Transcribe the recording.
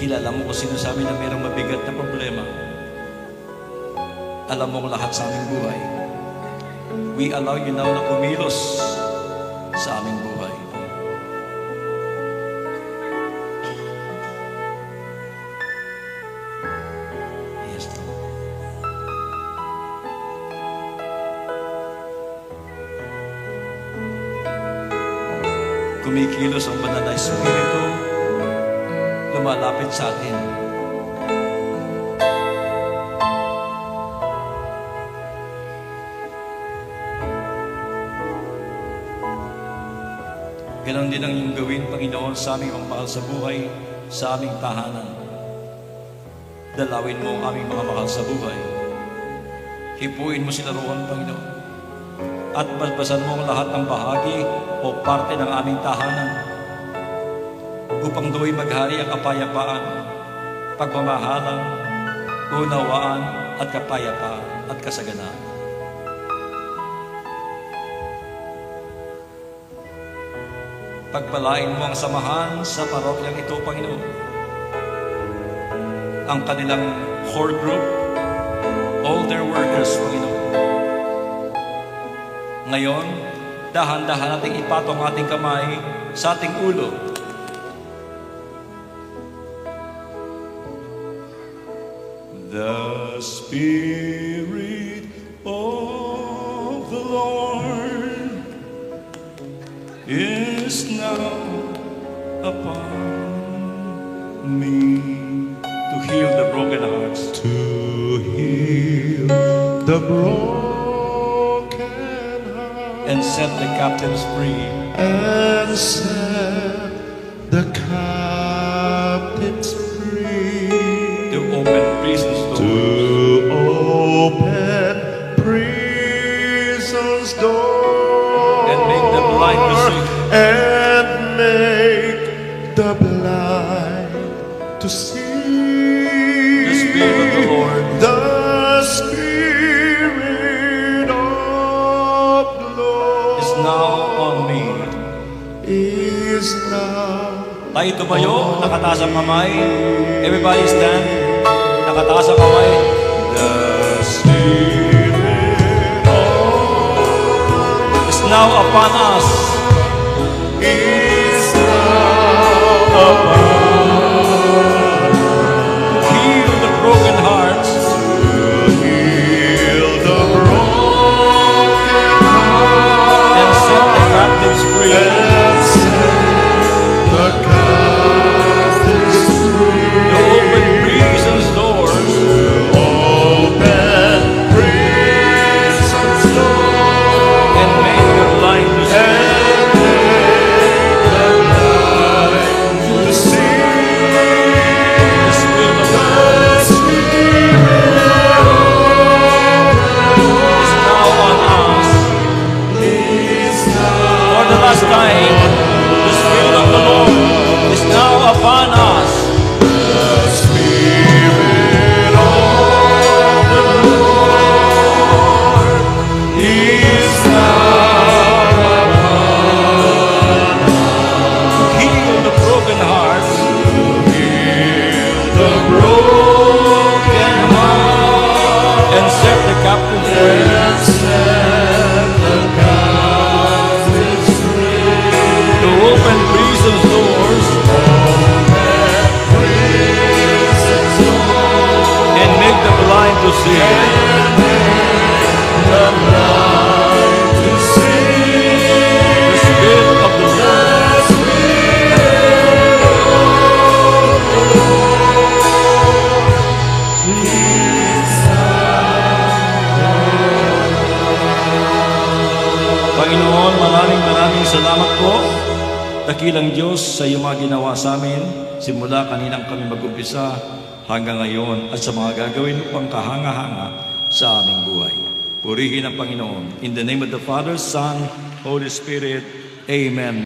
Kilala mo kung sino sa amin na mayroong mabigat na problema. Alam mo ang lahat sa aming buhay. We allow you now na kumilos sa aming buhay. Yes, Lord. Kumikilos ang banal na Espiritu, lumalapit sa atin. Ganon din ang iyong gawin, Panginoon, sa aming mga mahal sa buhay, sa aming tahanan. Dalawin mo ang aming mga mahal sa buhay. Hipuin mo sila roon, Panginoon. At basbasan mo ang lahat ng bahagi o parte ng aming tahanan upang do'y maghari ang kapayapaan, pagmamahalan, unawaan at kapayapaan at kasaganaan. Pagpalain mo ang samahan sa parokyang ito, Panginoon. Ang kanilang core group, all their workers, Panginoon. Ngayon, dahan-dahan nating ipatong ating kamay sa ating ulo. The Spirit of the Lord is now upon me to heal the broken hearts, to heal the broken heart and set the captives free, and set the captives free, to open prisons to doors, open prisons doors, and make the blind to see, and make the blind to see. the Spirit of the Lord The Spirit of the Lord is now on me. is now. Tayo tumayo, nakataas ang kamay. Everybody stand, nakataas ang kamay. The Spirit Is now upon us. is now upon Heal the broken hearts, to heal the broken heart and set the captives free, and set the captives free. to open prisons doors, Open prisons doors and make the blind to see. to see. The Spirit of the Lord is now on us. For the last time, the Spirit of the Lord is now upon us. Heal the broken hearts, and set the captives free, to open prisons doors, and make the blind to see. The Spirit of the Lord Panginoon, maraming salamat po. Dakilang Diyos sa iyong mga ginawa sa amin, simula kaninang kami mag-umpisa hanggang ngayon at sa mga gagawin mo pang kahanga-hanga sa aming buhay. Purihin ang Panginoon. In the name of the Father, Son, Holy Spirit, Amen.